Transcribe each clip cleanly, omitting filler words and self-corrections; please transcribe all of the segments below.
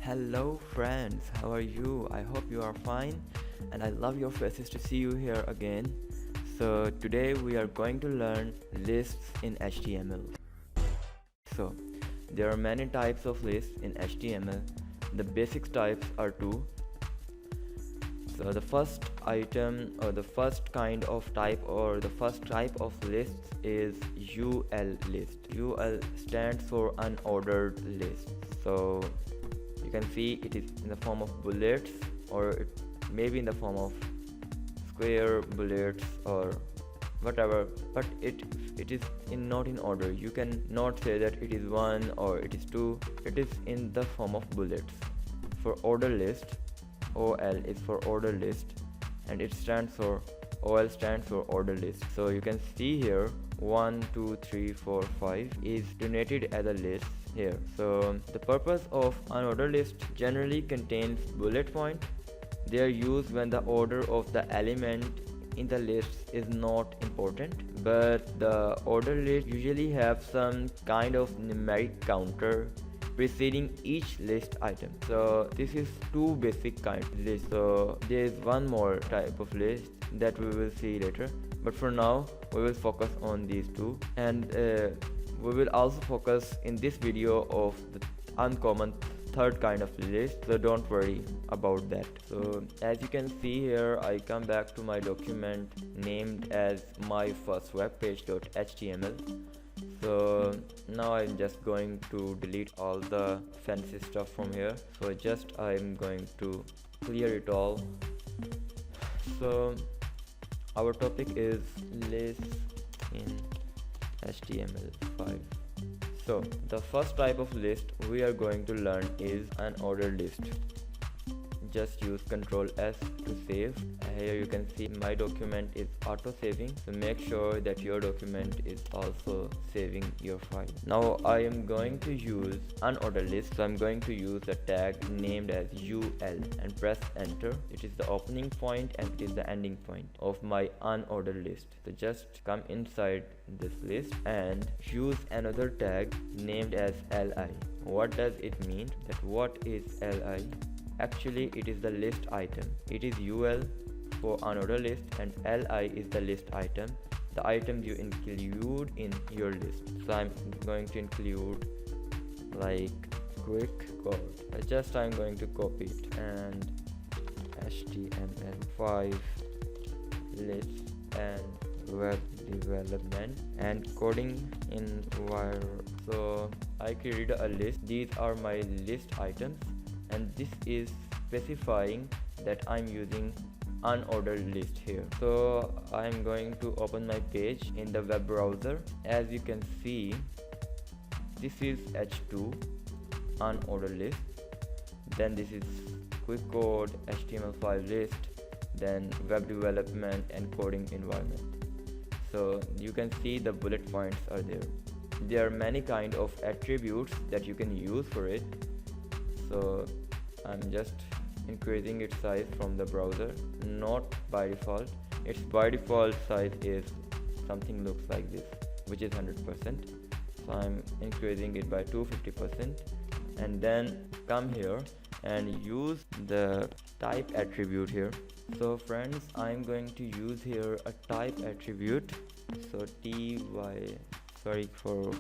Hello friends, how are you? I hope you are fine and I love your faces to see you here again. So today we are going to learn lists in HTML. So there are many types of lists in HTML. The basic types are two. So the first item or the first kind of type or the first type of lists is UL list. UL stands for unordered list. So you can see it is in the form of bullets, or it may be in the form of square bullets or whatever, but it is not in order. You can not say that it is one or it is two. It is in the form of bullets. For order list, OL is for order list, and it stands for OL stands for order list. So you can see here 1 2 3 4 5 is denoted as a list here. So the purpose of unordered list generally contains bullet point. They are used when the order of the element in the list is not important, but the order list usually have some kind of numeric counter preceding each list item. So this is two basic kind of list. So there is one more type of list that we will see later, but for now we will focus on these two, and we will also focus in this video of the uncommon third kind of list, so don't worry about that. So as you can see here, I come back to my document named as my first webpage.html. So now I'm just going to delete all the fancy stuff from here. So I'm going to clear it all. So our topic is lists in HTML5. So the first type of list we are going to learn is an ordered list. Just use Ctrl S to save. Here you can see my document is auto saving, so make sure that your document is also saving your file. Now I am going to use unordered list, so I'm going to use a tag named as UL and press enter. It is the opening point and it is the ending point of my unordered list. So just come inside this list and use another tag named as LI. What does it mean? That what is LI? Actually, it is the list item. It is UL for unordered list and LI is the list item, the item you include in your list. So I'm going to include like quick code. I'm going to copy it and HTML5 list and web development and coding environment. So I created a list. These are my list items, and this is specifying that I'm using unordered list here. So I'm going to open my page in the web browser. As you can see, this is H2 unordered list, then this is quick code HTML5 list, then web development and coding environment. So you can see the bullet points are there. There are many kind of attributes that you can use for it. So I'm just increasing its size from the browser, not by default. Its by default size is something looks like this, which is 100%. So I'm increasing it by 250%, and then come here and use the type attribute here. So friends, I'm going to use here a type attribute. So sorry for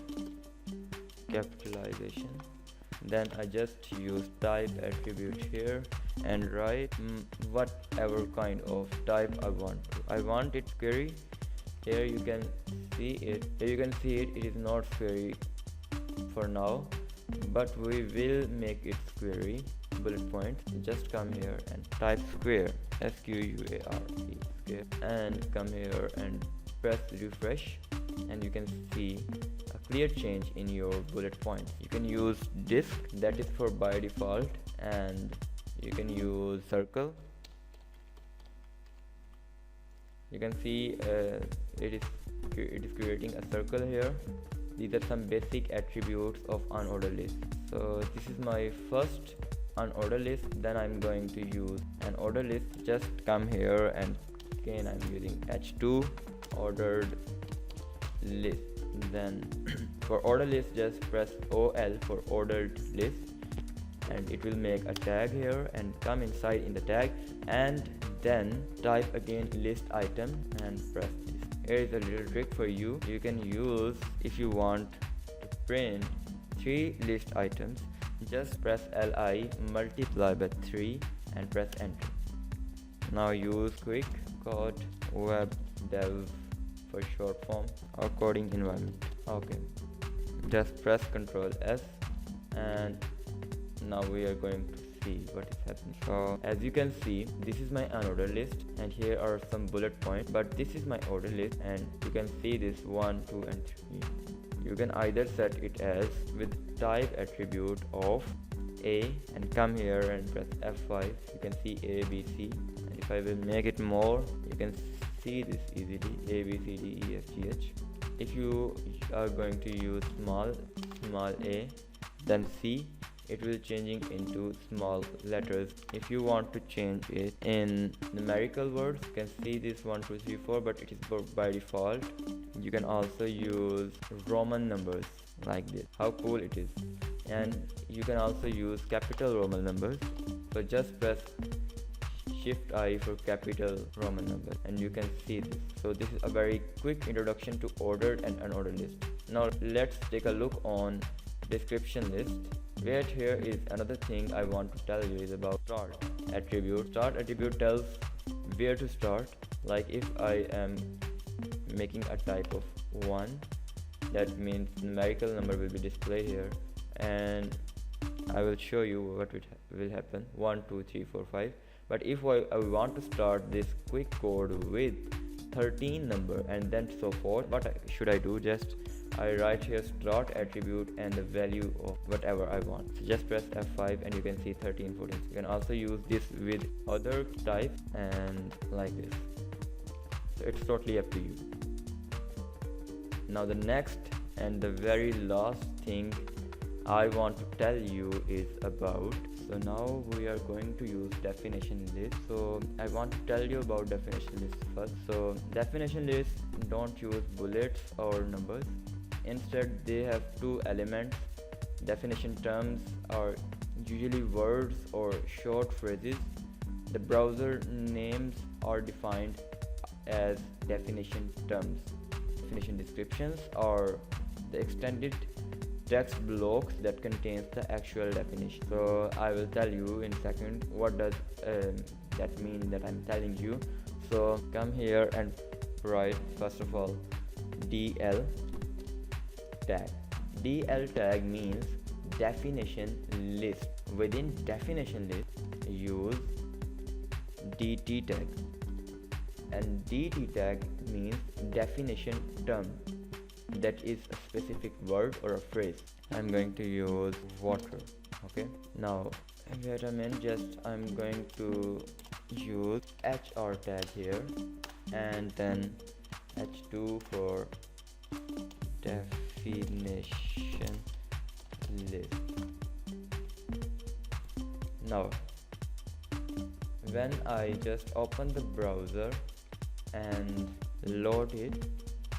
capitalization. Then I just use type attribute here and write whatever kind of type I want. I want it query. Here you can see it. It is not query for now, but we will make it query. Bullet point. Just come here and type square, SQUARE, square, and come here and press refresh, and you can see a clear change in your bullet points. You can use disk, that is for by default, and you can use circle. You can see it is creating a circle here. These are some basic attributes of unordered list. So this is my first unordered list. Then I'm going to use an order list. Just come here and again I'm using H2 ordered list. Then for order list, just press OL for ordered list, and it will make a tag here and come inside in the tag, and then type again list item and press this. Here is a little trick for you. You can use, if you want to print 3 list items, just press li multiply by 3 and press enter. Now use quick code web dev for short form or coding environment. Okay, just press Ctrl S, and now we are going to see what is happening. So as you can see, this is my unordered list, and here are some bullet points, but this is my order list, and you can see this 1, 2 and 3. You can either set it as with type attribute of A and come here and press F5. You can see A, B, C, and if I will make it more, you can see this easily, A, B, C, D, E, F, G, H. If you are going to use small a, then C, it will changing into small letters. If you want to change it in numerical words, you can see this 1, 2, 3, 4, but it is by default. You can also use Roman numbers like this. How cool it is. And you can also use capital Roman numbers. So just press Shift I for capital Roman numbers, and you can see this. So this is a very quick introduction to ordered and unordered list. Now let's take a look on description list. Wait, here is another thing I want to tell you is about start attribute. Start attribute tells where to start. Like if I am making a type of 1, that means numerical number will be displayed here, and I will show you what will happen. 1, 2, 3, 4, 5. But if I want to start this quick code with 13 number and then so forth, what should I do? Just I write here start attribute and the value of whatever I want. So just press F5 and you can see 13, 14. You can also use this with other types and like this. So it's totally up to you. Now the next and the very last thing I want to tell you is about, so now we are going to use definition list. So I want to tell you about definition list first. So definition list don't use bullets or numbers. Instead they have 2 elements. Definition terms are usually words or short phrases. The browser names are defined as definition terms. Definition descriptions are the extended text blocks that contains the actual definition. So I will tell you in a second what does that mean that I'm telling you. So come here and write first of all DL tag. DL tag means definition list. Within definition list use DT tag, and DT tag means definition term, that is a specific word or a phrase. I'm going to use water. Okay, now wait a minute, just I'm going to use HR tag here and then H2 for definition list. Now when I just open the browser and load it,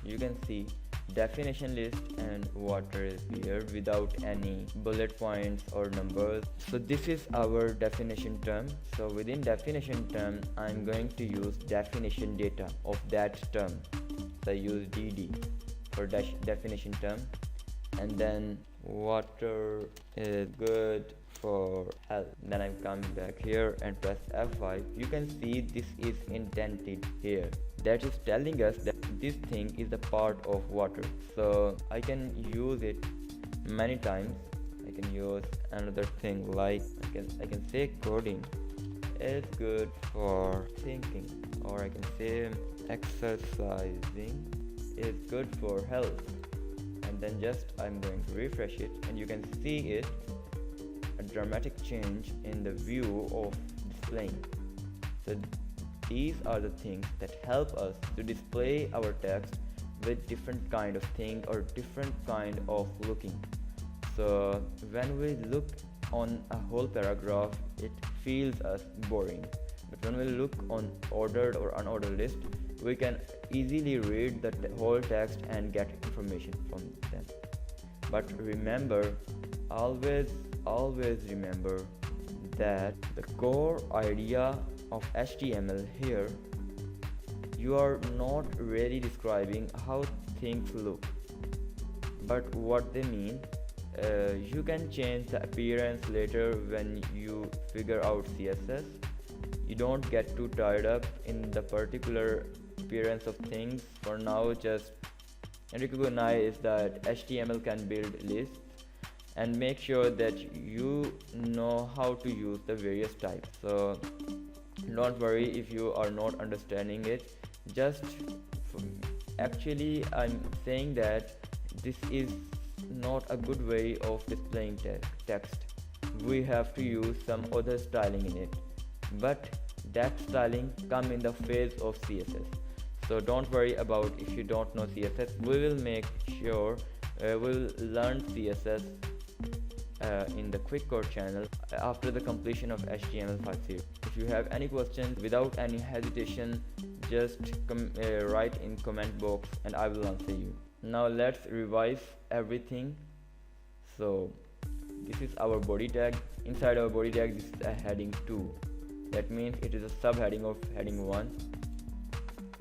you can see definition list and water is here without any bullet points or numbers. So this is our definition term. So within definition term I'm going to use definition data of that term. So I use DD for definition term, and then water is good for health. Then I'm coming back here and press F5. You can see this is indented here. That is telling us that this thing is a part of water. So I can use it many times. I can use another thing like I can say coding is good for thinking, or I can say exercising is good for health, and then just I'm going to refresh it and you can see it, a dramatic change in the view of displaying. So these are the things that help us to display our text with different kind of thing or different kind of looking. So when we look on a whole paragraph, it feels us boring, but when we look on ordered or unordered list, we can easily read the whole text and get information from them. But remember, always always remember that the core idea of HTML here, you are not really describing how things look, but what they mean. You can change the appearance later when you figure out CSS. You don't get too tied up in the particular appearance of things. For now, just recognize that HTML can build lists, and make sure that you know how to use the various types. So don't worry if you are not understanding it. Just actually, I'm saying that this is not a good way of displaying text. We have to use some other styling in it, but that styling come in the phase of CSS. So don't worry about if you don't know CSS. We will make sure we'll learn CSS in the quick code channel after the completion of HTML5 series. If you have any questions, without any hesitation, just write in comment box and I will answer you. Now let's revise everything. So this is our body tag. Inside our body tag, this is a heading 2. That means it is a subheading of heading 1.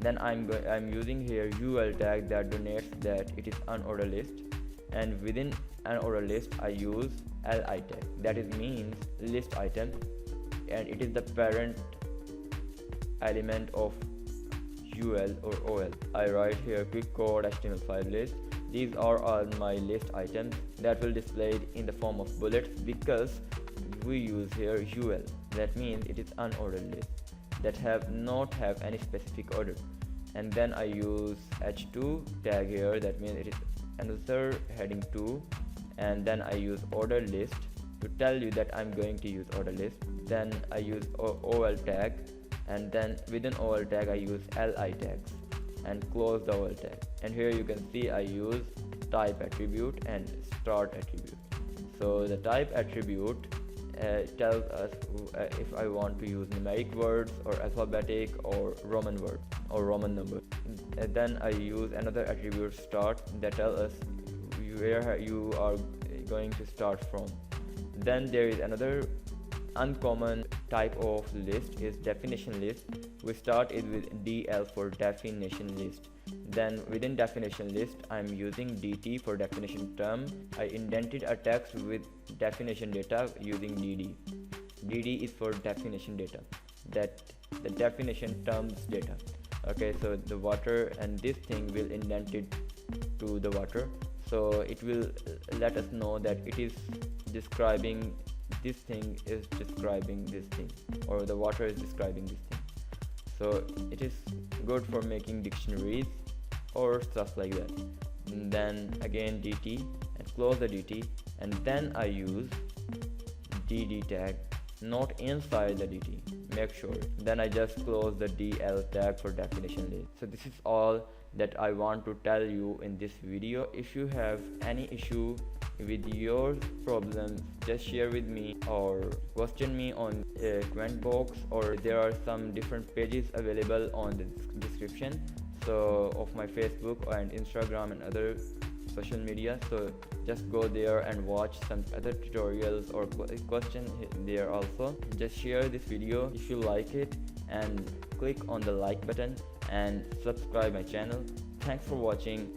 Then I'm using here UL tag that denotes that it is unordered list, and within unordered list I use li tag, that is means list item, and it is the parent element of UL or OL. I write here quick code HTML5 list. These are all my list items that will display in the form of bullets because we use here UL. That means it is unordered list that not have any specific order. And then I use h2 tag here, that means it is another heading 2, and then I use order list to tell you that I'm going to use order list. Then I use OL tag, and then within OL tag I use li tags and close the OL tag. And here you can see I use type attribute and start attribute. So the type attribute tells us if I want to use numeric words or alphabetic or Roman words or Roman numbers. And then I use another attribute start that tells us where you are going to start from. Then there is another uncommon type of list is definition list. We start it with DL for definition list. Then within definition list I'm using DT for definition term. I indented a text with definition data using DD. DD is for definition data, that the definition terms data. Okay, so the water, and this thing will indent it to the water, so it will let us know that it is describing this thing is describing this thing, or the water is describing this thing. So it is good for making dictionaries or stuff like that. And then again DT and close the DT, and then I use DD tag, not inside the DT, make sure. Then I just close the DL tag for definition list. So this is all that I want to tell you in this video. If you have any issue with your problems, just share with me or question me on comment box, or there are some different pages available on the description so of my Facebook and Instagram and other social media. So just go there and watch some other tutorials or questions there also. Just share this video if you like it, and click on the like button and subscribe my channel. Thanks for watching.